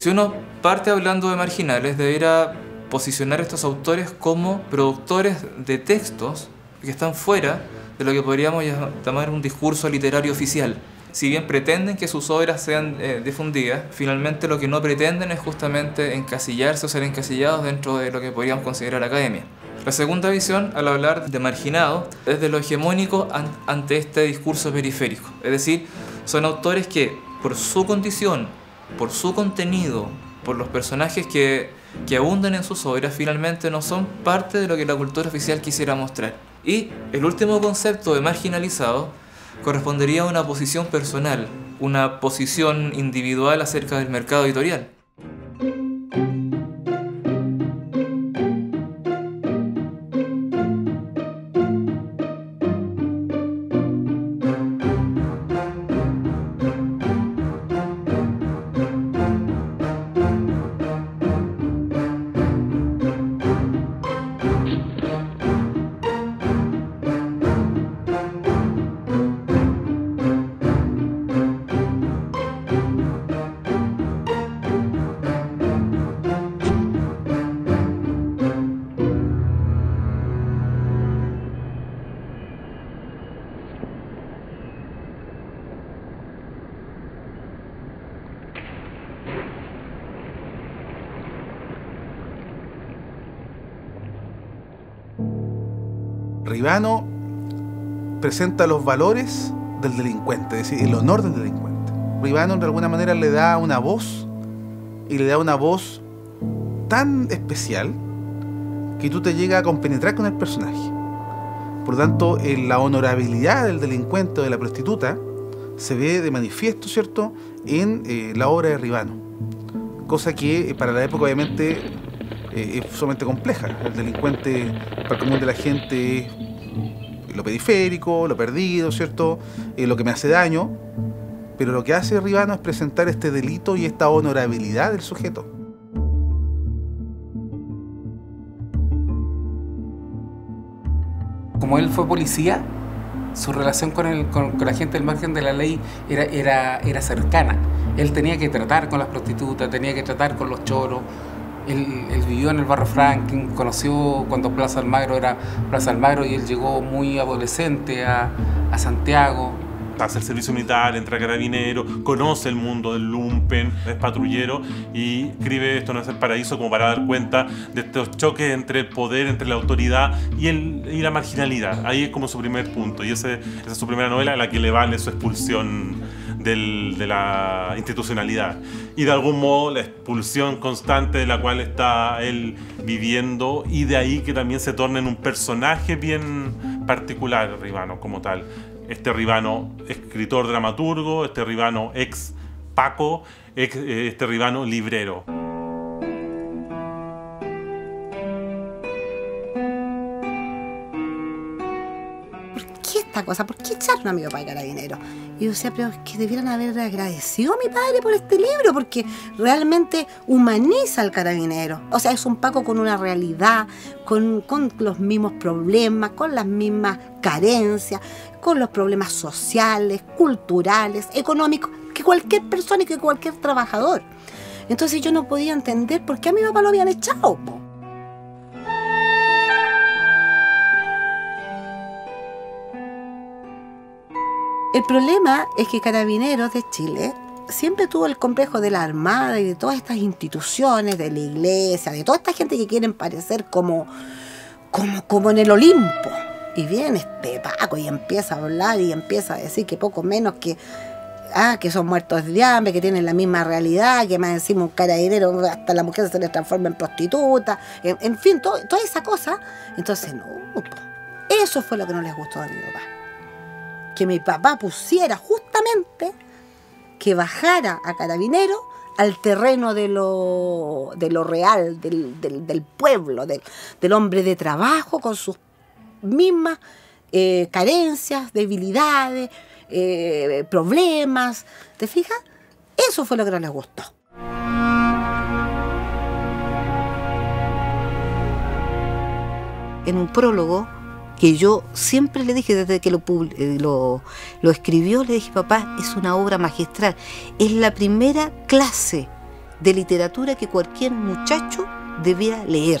Si uno parte hablando de marginales, debería posicionar a estos autores como productores de textos que están fuera de lo que podríamos llamar un discurso literario oficial. Si bien pretenden que sus obras sean difundidas, finalmente lo que no pretenden es justamente encasillarse o ser encasillados dentro de lo que podríamos considerar academia. La segunda visión, al hablar de marginados, es de lo hegemónico ante este discurso periférico. Es decir, son autores que, por su condición, por su contenido, por los personajes que abundan en sus obras, finalmente no son parte de lo que la cultura oficial quisiera mostrar. Y el último concepto de marginalizado correspondería a una posición personal, una posición individual acerca del mercado editorial. Ribano presenta los valores del delincuente, es decir, el honor del delincuente. Ribano de alguna manera le da una voz, y le da una voz tan especial que tú te llegas a compenetrar con el personaje. Por lo tanto, la honorabilidad del delincuente o de la prostituta se ve de manifiesto, ¿cierto?, en la obra de Ribano. Cosa que para la época obviamente es sumamente compleja. El delincuente para el común de la gente es lo periférico, lo perdido, ¿cierto?, lo que me hace daño. Pero lo que hace Ribano es presentar este delito y esta honorabilidad del sujeto. Como él fue policía, su relación con la gente del margen de la ley era cercana. Él tenía que tratar con las prostitutas, tenía que tratar con los choros. Él vivió en el barrio Franklin, conoció cuando Plaza Almagro era Plaza Almagro y él llegó muy adolescente a Santiago. Hace el servicio militar, entra a carabinero, conoce el mundo del lumpen, es patrullero y escribe Esto no es el paraíso como para dar cuenta de estos choques entre el poder, entre la autoridad y la marginalidad. Ahí es como su primer punto y esa es su primera novela, a la que le vale su expulsión de la institucionalidad y de algún modo la expulsión constante de la cual está él viviendo, y de ahí que también se torna en un personaje bien particular Ribano como tal. Este Ribano escritor dramaturgo, este Ribano ex Paco, este Ribano librero. Cosa, ¿por qué echaron a mi papá de carabinero? Y yo decía, pero es que debieran haber agradecido a mi padre por este libro, porque realmente humaniza al carabinero. O sea, es un Paco con una realidad, con los mismos problemas, con las mismas carencias, con los problemas sociales, culturales, económicos, que cualquier persona y que cualquier trabajador. Entonces yo no podía entender por qué a mi papá lo habían echado, po. El problema es que Carabineros de Chile siempre tuvo el complejo de la Armada y de todas estas instituciones, de la iglesia, de toda esta gente que quieren parecer como en el Olimpo. Y viene este Paco y empieza a hablar y empieza a decir que poco menos que son muertos de hambre, que tienen la misma realidad, que más encima un carabinero, hasta la mujer se les transforma en prostituta, en fin, toda esa cosa. Entonces, no, eso fue lo que no les gustó a mi papá. Que mi papá pusiera justamente que bajara a Carabineros al terreno de lo real, del pueblo, del hombre de trabajo con sus mismas carencias, debilidades, problemas. ¿Te fijas? Eso fue lo que no les gustó. En un prólogo que yo siempre le dije desde que lo escribió, le dije, papá, es una obra magistral. Es la primera clase de literatura que cualquier muchacho debiera leer.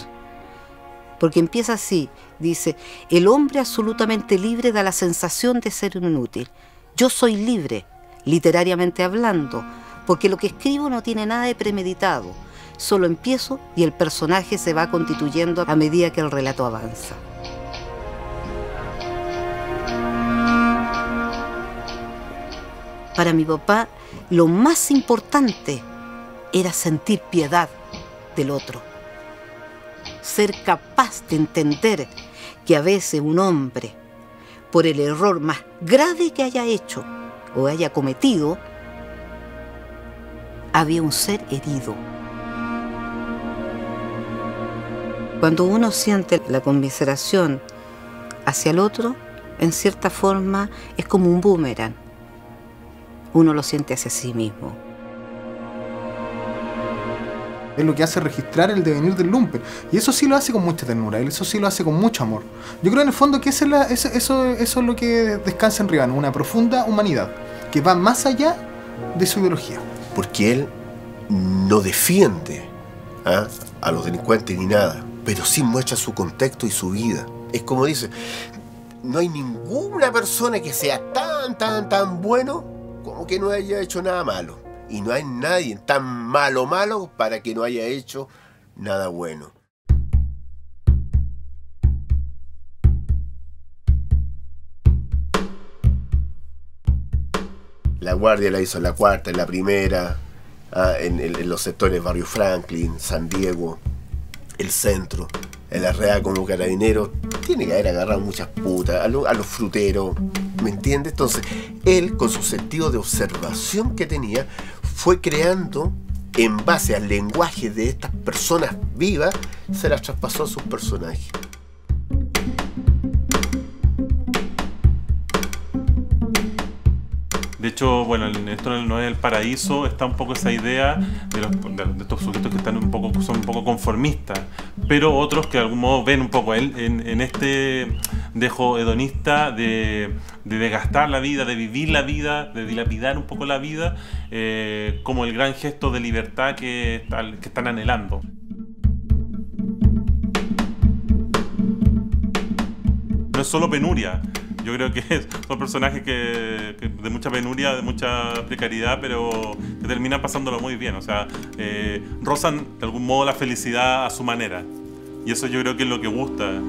Porque empieza así, dice: el hombre absolutamente libre da la sensación de ser un inútil. Yo soy libre, literariamente hablando, porque lo que escribo no tiene nada de premeditado. Solo empiezo y el personaje se va constituyendo a medida que el relato avanza. Para mi papá, lo más importante era sentir piedad del otro. Ser capaz de entender que a veces un hombre, por el error más grave que haya hecho o haya cometido, había un ser herido. Cuando uno siente la conmiseración hacia el otro, en cierta forma es como un boomerang. Uno lo siente hacia sí mismo. Es lo que hace registrar el devenir del lumpen. Y eso sí lo hace con mucha ternura, eso sí lo hace con mucho amor. Yo creo en el fondo que eso es lo que descansa en Rivano, una profunda humanidad, que va más allá de su ideología. Porque él no defiende a los delincuentes ni nada, pero sí muestra su contexto y su vida. Es como dice, no hay ninguna persona que sea tan bueno como que no haya hecho nada malo. Y no hay nadie tan malo para que no haya hecho nada bueno. La Guardia la hizo en la cuarta, en la primera, en los sectores Barrio Franklin, San Diego, el centro. En la Real como carabinero tiene que haber agarrado muchas putas, a los fruteros, ¿me entiendes? Entonces, él, con su sentido de observación que tenía, fue creando, en base al lenguaje de estas personas vivas, se las traspasó a sus personajes. De hecho, bueno, esto no es el paraíso, está un poco esa idea de estos sujetos que son un poco conformistas, pero otros que de algún modo ven un poco a él en este dejo hedonista de desgastar la vida, de vivir la vida, de dilapidar un poco la vida, como el gran gesto de libertad que están anhelando. No es solo penuria. Yo creo que son personajes que de mucha penuria, de mucha precariedad, pero que terminan pasándolo muy bien. O sea, rozan de algún modo la felicidad a su manera. Y eso yo creo que es lo que gusta.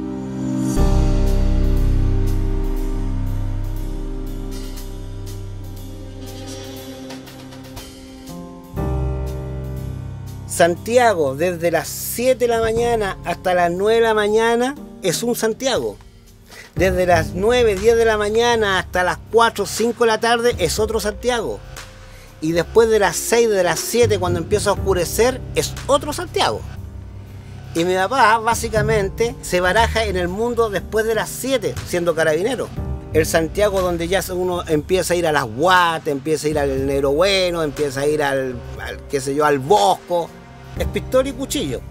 Santiago, desde las 7 de la mañana hasta las 9 de la mañana, es un Santiago. Desde las 9, 10 de la mañana hasta las 4, 5 de la tarde es otro Santiago. Y después de las 6, de las 7, cuando empieza a oscurecer, es otro Santiago. Y mi papá básicamente se baraja en el mundo después de las 7, siendo carabinero. El Santiago donde ya uno empieza a ir a las Guates, empieza a ir al Negro Bueno, empieza a ir al Bosco. Es pistola y cuchillo.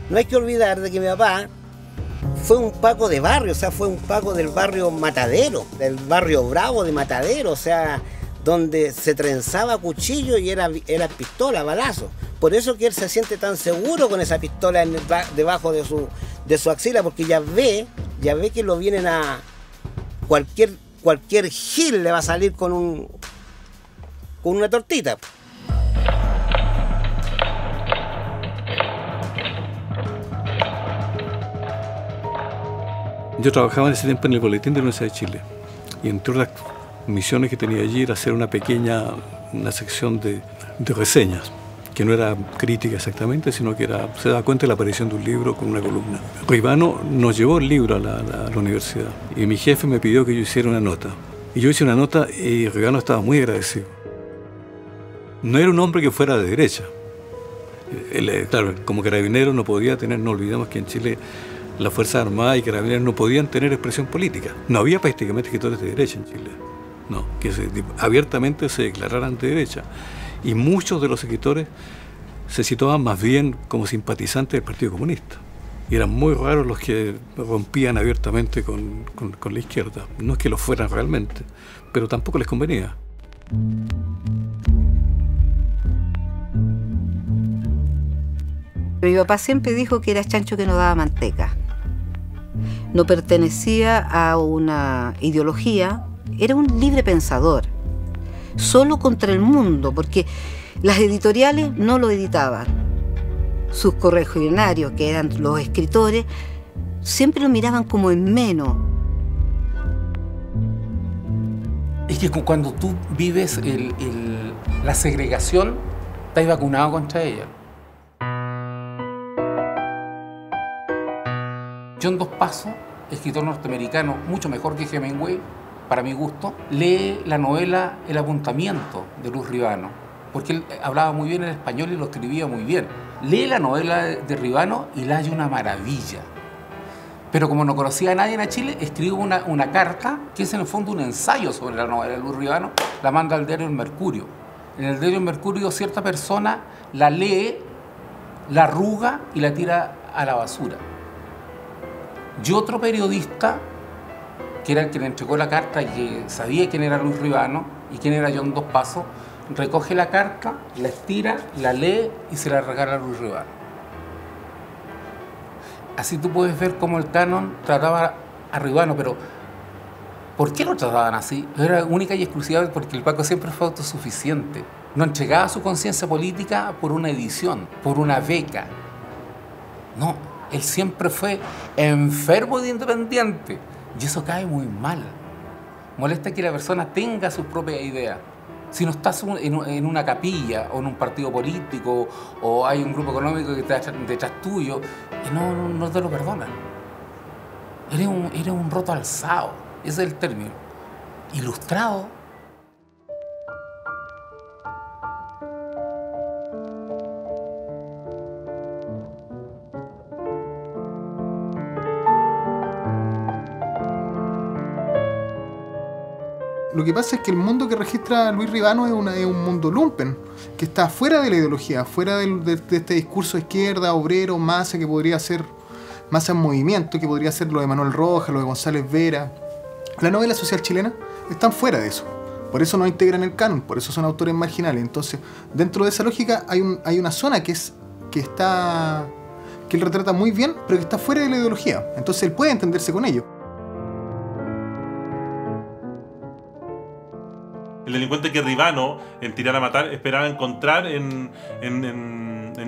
No hay que olvidar de que mi papá fue un Paco de barrio, o sea, fue un Paco del barrio Matadero, del barrio Bravo de Matadero, o sea, donde se trenzaba cuchillo y era pistola, balazo. Por eso que él se siente tan seguro con esa pistola debajo de su axila, porque ya ve que lo vienen a... Cualquier gil le va a salir con una tortita. Yo trabajaba en ese tiempo en el Boletín de la Universidad de Chile y entre otras misiones que tenía allí era hacer una sección de reseñas, que no era crítica exactamente, sino que se daba cuenta de la aparición de un libro con una columna. Rivano nos llevó el libro a la universidad y mi jefe me pidió que yo hiciera una nota. Y yo hice una nota y Rivano estaba muy agradecido. No era un hombre que fuera de derecha. Claro, como carabinero no olvidemos que en Chile las Fuerzas Armadas y Carabineros no podían tener expresión política. No había prácticamente escritores de derecha en Chile. No, que abiertamente se declararan de derecha. Y muchos de los escritores se situaban más bien como simpatizantes del Partido Comunista. Y eran muy raros los que rompían abiertamente con la izquierda. No es que lo fueran realmente, pero tampoco les convenía. Mi papá siempre dijo que era chancho que no daba manteca. No pertenecía a una ideología, era un libre pensador, solo contra el mundo, porque las editoriales no lo editaban. Sus correligionarios, que eran los escritores, siempre lo miraban como en menos. Es que cuando tú vives la segregación, estás vacunado contra ella. John Dos Passos, escritor norteamericano, mucho mejor que Hemingway, para mi gusto, lee la novela El apuntamiento de Luz Ribano, porque él hablaba muy bien el español y lo escribía muy bien. Lee la novela de Ribano y la halla una maravilla. Pero como no conocía a nadie en Chile, escribo una carta, que es en el fondo un ensayo sobre la novela de Luz Ribano, la manda al diario El Mercurio. En el diario El Mercurio cierta persona la lee, la arruga y la tira a la basura. Y otro periodista, que era el que le entregó la carta y que sabía quién era Luz Ribano y quién era John Dos Passos, recoge la carta, la estira, la lee y se la regala a Luz Ribano. Así tú puedes ver cómo el canon trataba a Ribano, pero ¿por qué lo trataban así? Era única y exclusiva porque el Paco siempre fue autosuficiente. No entregaba su conciencia política por una edición, por una beca. No, él siempre fue enfermo de independiente. Y eso cae muy mal. Molesta que la persona tenga sus propias ideas. Si no estás en una capilla o en un partido político o hay un grupo económico que está detrás tuyo, no te lo perdonan. Eres un roto alzado, ese es el término. Ilustrado. Lo que pasa es que el mundo que registra Luis Ribano es un mundo lumpen, que está fuera de la ideología, fuera de este discurso de izquierda, obrero, masa, que podría ser masa en movimiento, que podría ser lo de Manuel Rojas, lo de González Vera. La novela social chilena están fuera de eso. Por eso no integran el canon, por eso son autores marginales. Entonces, dentro de esa lógica hay una zona que él retrata muy bien, pero que está fuera de la ideología. Entonces él puede entenderse con ello. El delincuente que Ribano, en Tirar a Matar, esperaba encontrar en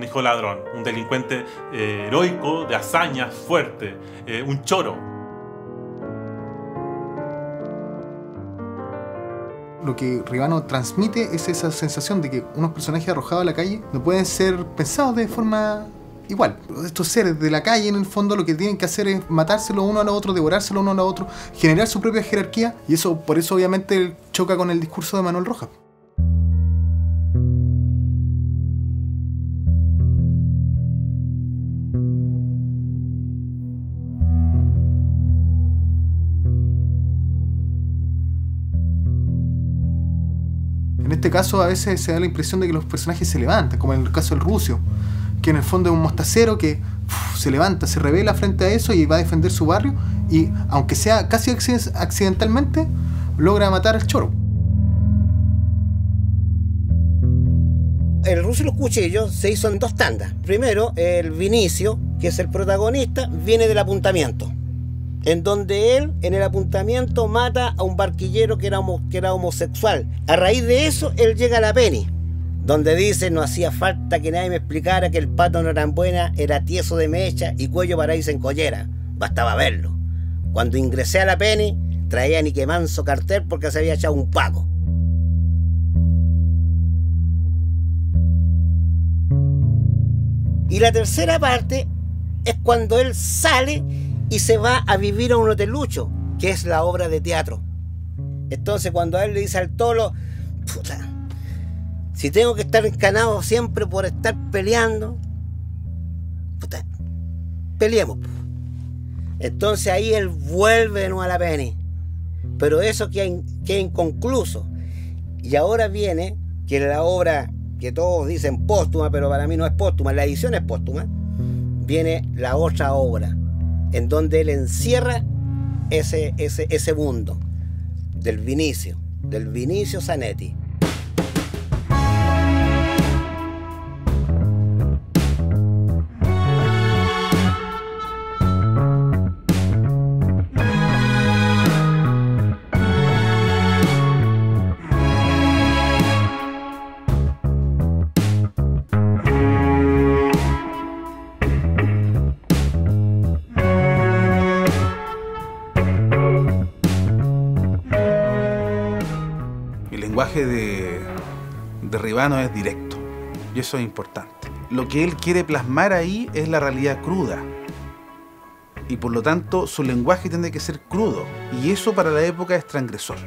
Hijo Ladrón. Un delincuente heroico, de hazañas, fuerte, un choro. Lo que Ribano transmite es esa sensación de que unos personajes arrojados a la calle no pueden ser pensados de forma igual. Estos seres de la calle, en el fondo, lo que tienen que hacer es matárselo uno al otro, devorárselo uno al otro, generar su propia jerarquía, y eso, por eso obviamente choca con el discurso de Manuel Rojas. En este caso a veces se da la impresión de que los personajes se levantan, como en el caso del Rucio, que en el fondo es un mostacero que se levanta, se revela frente a eso y va a defender su barrio, y aunque sea casi accidentalmente, logra matar al choro. El Rucio y los Cuchillos se hizo en dos tandas. Primero, el Vinicio, que es el protagonista, viene del apuntamiento, en donde él, en el apuntamiento, mata a un barquillero que era homosexual. A raíz de eso, él llega a la Penny, donde dice: no hacía falta que nadie me explicara que el pato no era buena, era tieso de mecha y cuello para irse en collera. Bastaba verlo. Cuando ingresé a la Penny, traía ni que manso cartel porque se había echado un paco. Y la tercera parte es cuando él sale y se va a vivir a un hotelucho, que es la obra de teatro. Entonces cuando a él le dice al tolo: puta, si tengo que estar encanado siempre por estar peleando, puta, peleemos. Entonces ahí él vuelve de nuevo a la Penny. Pero eso queda inconcluso. Y ahora viene que la obra que todos dicen póstuma, pero para mí no es póstuma, la edición es póstuma. Viene la otra obra, en donde él encierra ese mundo del Vinicio Zanetti. lenguaje de Ribano es directo, y eso es importante. Lo que él quiere plasmar ahí es la realidad cruda, y por lo tanto su lenguaje tiene que ser crudo, y eso para la época es transgresor.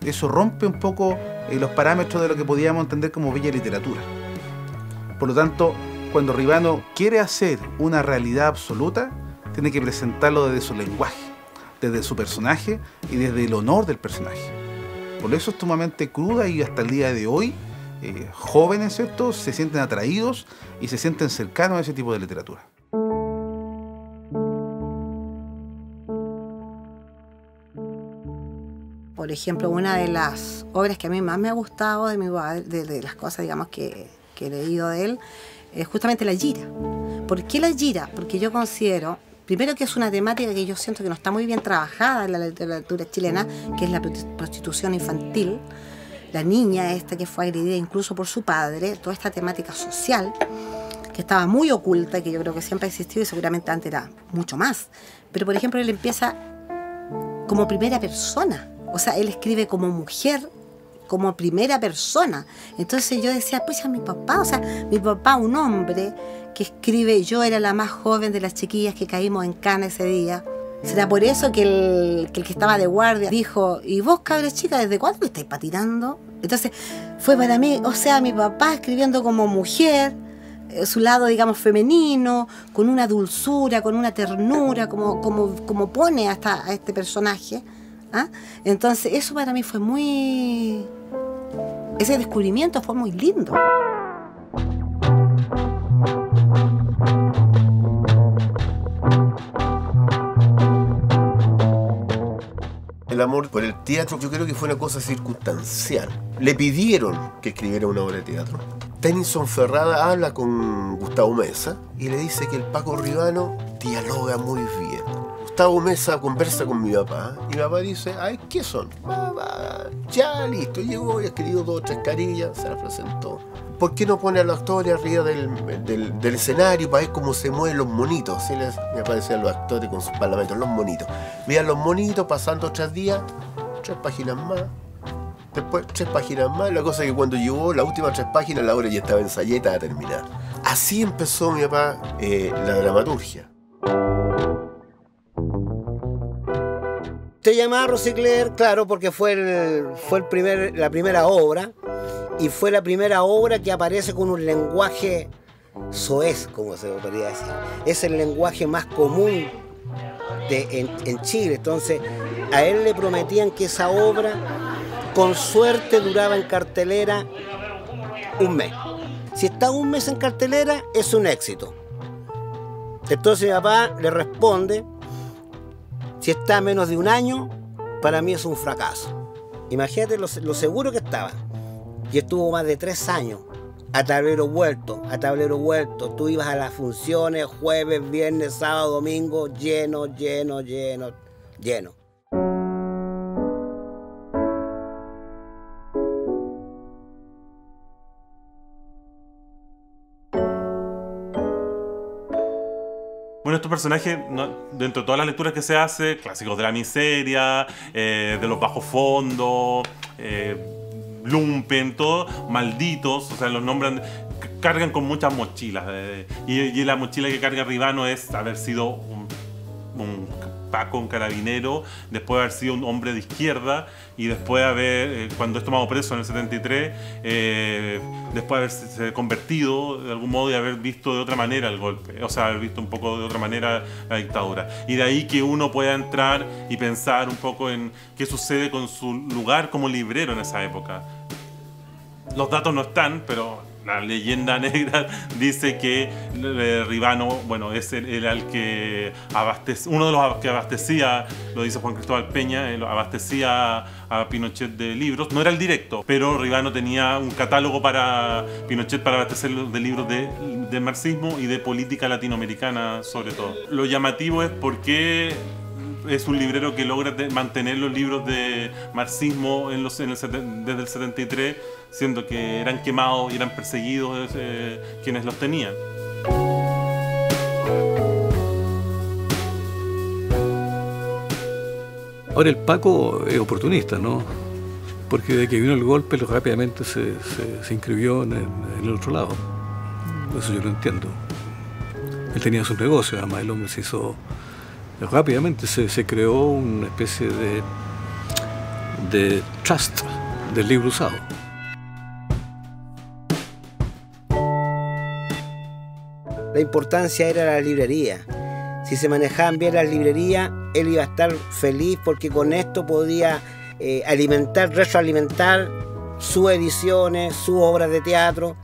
Eso rompe un poco los parámetros de lo que podíamos entender como bella literatura. Por lo tanto, cuando Ribano quiere hacer una realidad absoluta, tiene que presentarlo desde su lenguaje, desde su personaje y desde el honor del personaje. Por eso es sumamente cruda, y hasta el día de hoy jóvenes, ¿cierto?, se sienten atraídos y se sienten cercanos a ese tipo de literatura. Por ejemplo, una de las obras que a mí más me ha gustado de mi padre, de las cosas, digamos, que he leído de él, es justamente La Gira. ¿Por qué La Gira? Porque yo considero, primero, que es una temática que yo siento que no está muy bien trabajada en la literatura chilena, que es la prostitución infantil. La niña esta que fue agredida incluso por su padre, toda esta temática social que estaba muy oculta, que yo creo que siempre ha existido y seguramente antes era mucho más. Pero, por ejemplo, él empieza como primera persona. O sea, él escribe como mujer, como primera persona. Entonces yo decía, pues, mi papá, un hombre que escribe, yo era la más joven de las chiquillas que caímos en cana ese día. ¿Será por eso que el que estaba de guardia dijo, y vos, cabras chicas, desde cuándo le estáis patinando? Entonces fue para mí, o sea, mi papá escribiendo como mujer, su lado, digamos, femenino, con una dulzura, con una ternura, como pone hasta a este personaje. ¿Ah? Entonces eso para mí fue muy... Ese descubrimiento fue muy lindo. El amor por el teatro yo creo que fue una cosa circunstancial. Le pidieron que escribiera una obra de teatro. Tennyson Ferrada habla con Gustavo Meza y le dice que el Paco Ribano dialoga muy bien. Gustavo Meza conversa con mi papá y mi papá dice, ay, ¿qué son? Ya, listo, llegó y escribió 2 o 3 carillas, se las presentó. ¿Por qué no pone a los actores arriba del escenario para ver cómo se mueven los monitos? Así me aparecían los actores con sus parlamentos, los monitos. Veían los monitos, pasando 3 días, 3 páginas más. Después 3 páginas más. La cosa es que cuando llegó las últimas 3 páginas, la obra ya estaba ensayeta a terminar. Así empezó mi papá la dramaturgia. Se llamaba Rosicler, claro, porque fue la primera obra, y fue la primera obra que aparece con un lenguaje soez, como se podría decir. Es el lenguaje más común en Chile. Entonces, a él le prometían que esa obra, con suerte, duraba en cartelera 1 mes. Si está 1 mes en cartelera, es un éxito. Entonces mi papá le responde, si está menos de 1 año, para mí es un fracaso. Imagínate lo seguro que estaba. Y estuvo más de 3 años, a tablero vuelto, a tablero vuelto. Tú ibas a las funciones, jueves, viernes, sábado, domingo, lleno, lleno, lleno, lleno. Bueno, estos personajes, dentro de todas las lecturas que se hace, clásicos de la miseria, de los bajos fondos, lumpen, todo, malditos, o sea, los nombran, cargan con muchas mochilas. Y la mochila que carga Ribano es haber sido un Paco, un carabinero, después de haber sido un hombre de izquierda, y después de haber, cuando es tomado preso en el 73, después de haberse convertido de algún modo y haber visto de otra manera el golpe, o sea, haber visto un poco de otra manera la dictadura. Y de ahí que uno pueda entrar y pensar un poco en qué sucede con su lugar como librero en esa época. Los datos no están, pero la leyenda negra dice que Ribano, bueno, es el que uno de los que abastecía, lo dice Juan Cristóbal Peña, abastecía a Pinochet de libros. No era el directo, pero Ribano tenía un catálogo para Pinochet para abastecerlo de libros de marxismo y de política latinoamericana, sobre todo. Lo llamativo es porque es un librero que logra mantener los libros de marxismo desde el 73, siendo que eran quemados y eran perseguidos quienes los tenían. Ahora el Paco es oportunista, ¿no? porque de que vino el golpe rápidamente se inscribió en el otro lado. Eso yo lo entiendo. Él tenía su negocio, además el hombre se hizo... Rápidamente se creó una especie de trust del libro usado. La importancia era la librería. Si se manejaban bien las librerías, él iba a estar feliz porque con esto podía retroalimentar sus ediciones, sus obras de teatro.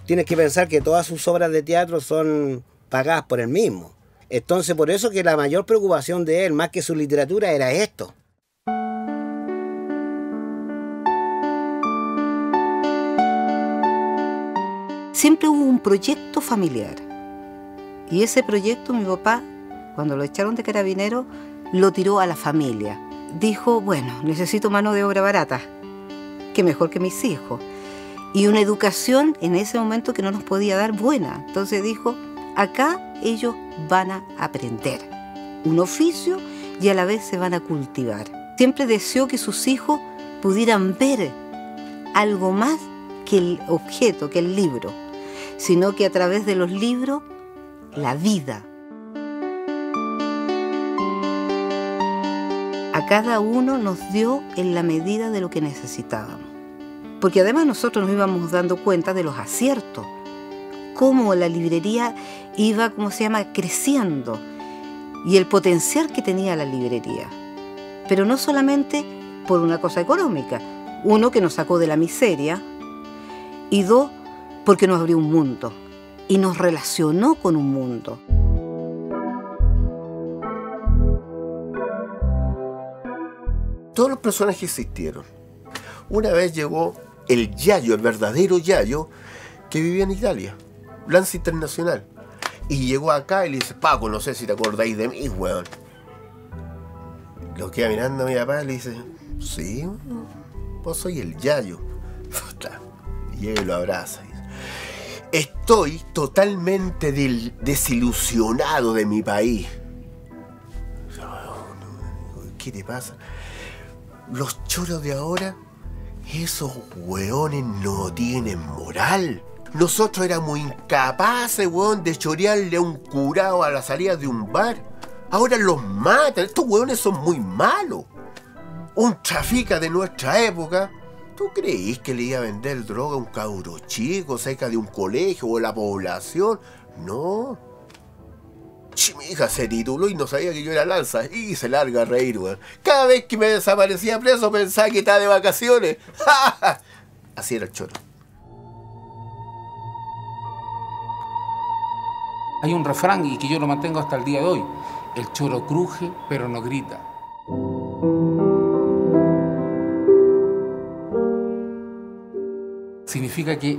Tienes que pensar que todas sus obras de teatro son pagadas por él mismo. Entonces, por eso que la mayor preocupación de él, más que su literatura, era esto. Siempre hubo un proyecto familiar. Y ese proyecto mi papá, cuando lo echaron de carabinero, lo tiró a la familia. Dijo, bueno, necesito mano de obra barata, que mejor que mis hijos. Y una educación en ese momento que no nos podía dar buena. Entonces dijo, acá ellos van a aprender un oficio y a la vez se van a cultivar. Siempre deseó que sus hijos pudieran ver algo más que el objeto, que el libro, sino que a través de los libros, la vida. A cada uno nos dio en la medida de lo que necesitábamos. Porque además nosotros nos íbamos dando cuenta de los aciertos, cómo la librería iba, creciendo, y el potencial que tenía la librería. Pero no solamente por una cosa económica. Uno, que nos sacó de la miseria, y dos, porque nos abrió un mundo y nos relacionó con un mundo. Todos los personajes existieron. Una vez llegó el Yayo, el verdadero Yayo, que vivía en Italia, Lance Internacional. Y llegó acá y le dice, Paco, no sé si te acordáis de mí, weón. Lo queda mirando a mi papá y le dice, sí, vos soy el Yayo. Y llega y lo abraza. Estoy totalmente desilusionado de mi país. ¿Qué te pasa? Los choros de ahora, esos hueones no tienen moral. Nosotros éramos incapaces, hueón, de chorearle a un curado a la salida de un bar. Ahora los matan. Estos hueones son muy malos. Un trafica de nuestra época, ¿tú creís que le iba a vender droga a un cabro chico cerca de un colegio o la población? No. Mi hija se tituló y no sabía que yo era Lanza y se larga a reír, weón. Cada vez que me desaparecía preso pensaba que estaba de vacaciones. Así era el choro. Hay un refrán, y que yo lo mantengo hasta el día de hoy: el choro cruje pero no grita. Significa que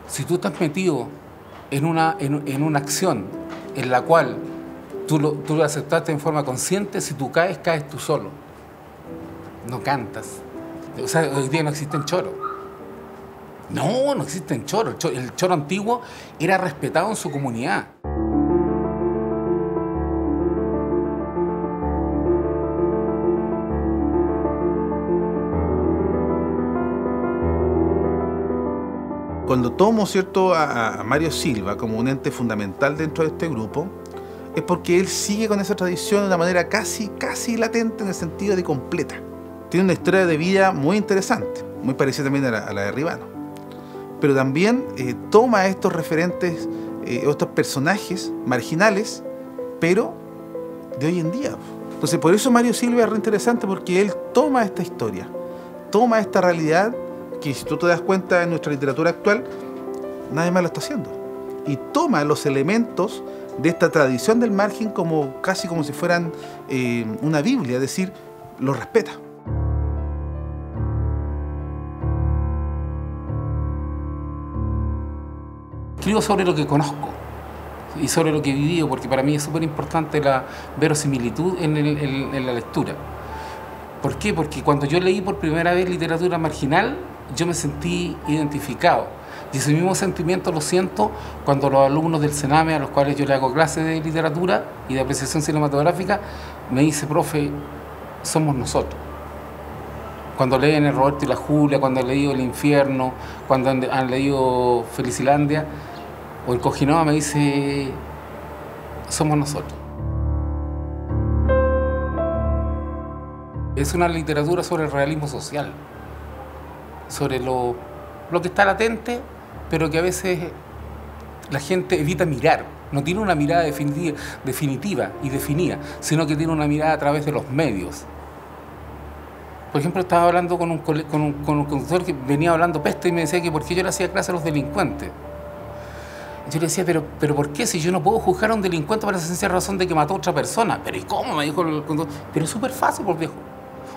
si tú estás metido en una acción en la cual tú lo aceptaste en forma consciente, si tú caes, caes tú solo. No cantas. O sea, hoy día no existen choros. No existen choros. El choro antiguo era respetado en su comunidad. Cuando tomo, ¿cierto?, a Mario Silva como un ente fundamental dentro de este grupo, es porque él sigue con esa tradición de una manera casi latente, en el sentido de completa. Tiene una historia de vida muy interesante, muy parecida también a la de Ribano. Pero también toma estos referentes, estos personajes marginales, pero de hoy en día. Entonces, por eso Mario Silva es re interesante, porque él toma esta historia, toma esta realidad, que si tú te das cuenta en nuestra literatura actual, nadie más lo está haciendo. Y toma los elementos de esta tradición del margen casi como si fueran una Biblia, es decir, lo respeta. Escribo sobre lo que conozco y sobre lo que he vivido, porque para mí es súper importante la verosimilitud en la lectura. ¿Por qué? Porque cuando yo leí por primera vez literatura marginal, yo me sentí identificado. Y ese mismo sentimiento lo siento cuando los alumnos del Sename, a los cuales yo le hago clases de literatura y de apreciación cinematográfica, me dice, profe, somos nosotros. Cuando leen El Roberto y la Julia, cuando han leído El Infierno, cuando han leído Felicilandia, o El Cojinoa, me dice, somos nosotros. Es una literatura sobre el realismo social, sobre lo que está latente, pero que a veces la gente evita mirar. No tiene una mirada definitiva y definida, sino que tiene una mirada a través de los medios. Por ejemplo, estaba hablando con un conductor que venía hablando peste y me decía que por qué yo le hacía clase a los delincuentes. Yo le decía, pero ¿por qué? Si yo no puedo juzgar a un delincuente por la sencilla razón de que mató a otra persona. ¿Pero y cómo? Me dijo el conductor. Pero es súper fácil, por viejo.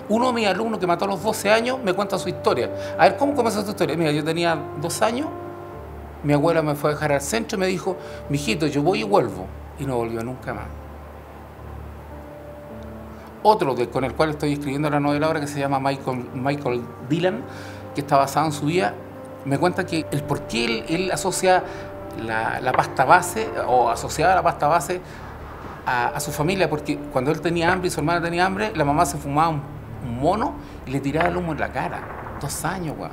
Uno de mis alumnos que mató a los 12 años me cuenta su historia. A ver, ¿cómo comenzó tu historia? Mira, yo tenía 2 años, mi abuela me fue a dejar al centro y me dijo, mijito, yo voy y vuelvo. Y no volvió nunca más. Otro con el cual estoy escribiendo la novela ahora, que se llama Michael Dillon, que está basado en su vida, me cuenta que el por qué él asocia la pasta base, o asociaba la pasta base a su familia, porque cuando él tenía hambre y su hermana tenía hambre, la mamá se fumaba un mono y le tiraba el humo en la cara. 2 años, weón.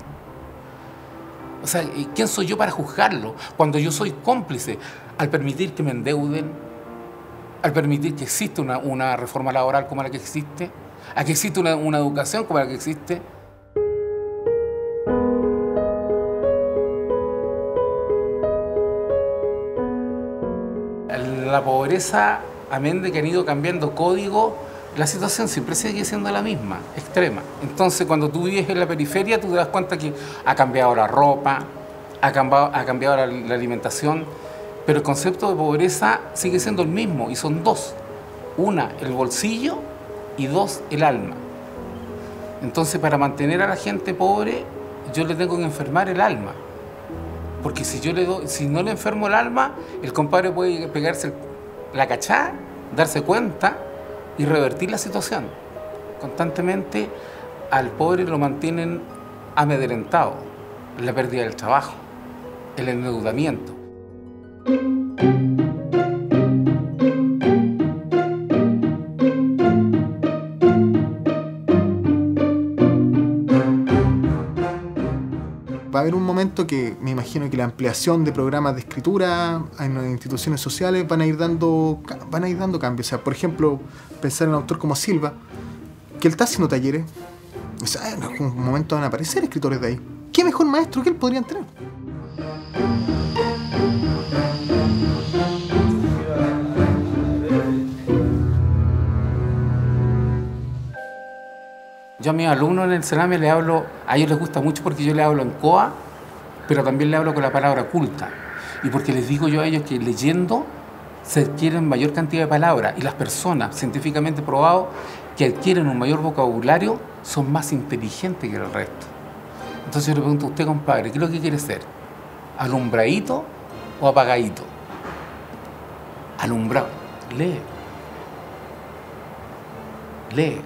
O sea, ¿quién soy yo para juzgarlo? Cuando yo soy cómplice al permitir que me endeuden, al permitir que existe una reforma laboral como la que existe, a que existe una educación como la que existe. La pobreza, amén de que han ido cambiando código, la situación siempre sigue siendo la misma, extrema. Entonces, cuando tú vives en la periferia, tú te das cuenta que ha cambiado la ropa, ha cambiado la alimentación, pero el concepto de pobreza sigue siendo el mismo, y son 2. 1, el bolsillo, y 2, el alma. Entonces, para mantener a la gente pobre, yo le tengo que enfermar el alma. Porque si no le enfermo el alma, el compadre puede pegarse la cachá, darse cuenta y revertir la situación. Constantemente al pobre lo mantienen amedrentado, la pérdida del trabajo, el endeudamiento. Va a haber un momento que me imagino que la ampliación de programas de escritura en las instituciones sociales van a ir dando cambios. O sea, por ejemplo, pensar en un autor como Silva, que él está haciendo talleres. O sea, en algún momento van a aparecer escritores de ahí. ¿Qué mejor maestro que él podrían tener? Yo a mis alumnos en el Sename le hablo, a ellos les gusta mucho porque yo les hablo en COA, pero también les hablo con la palabra culta. Y porque les digo yo a ellos que leyendo se adquieren mayor cantidad de palabras, y las personas científicamente probado que adquieren un mayor vocabulario son más inteligentes que el resto. Entonces yo le pregunto a usted, compadre, ¿qué es lo que quiere ser? ¿Alumbradito o apagadito? Alumbrado. Lee. Lee.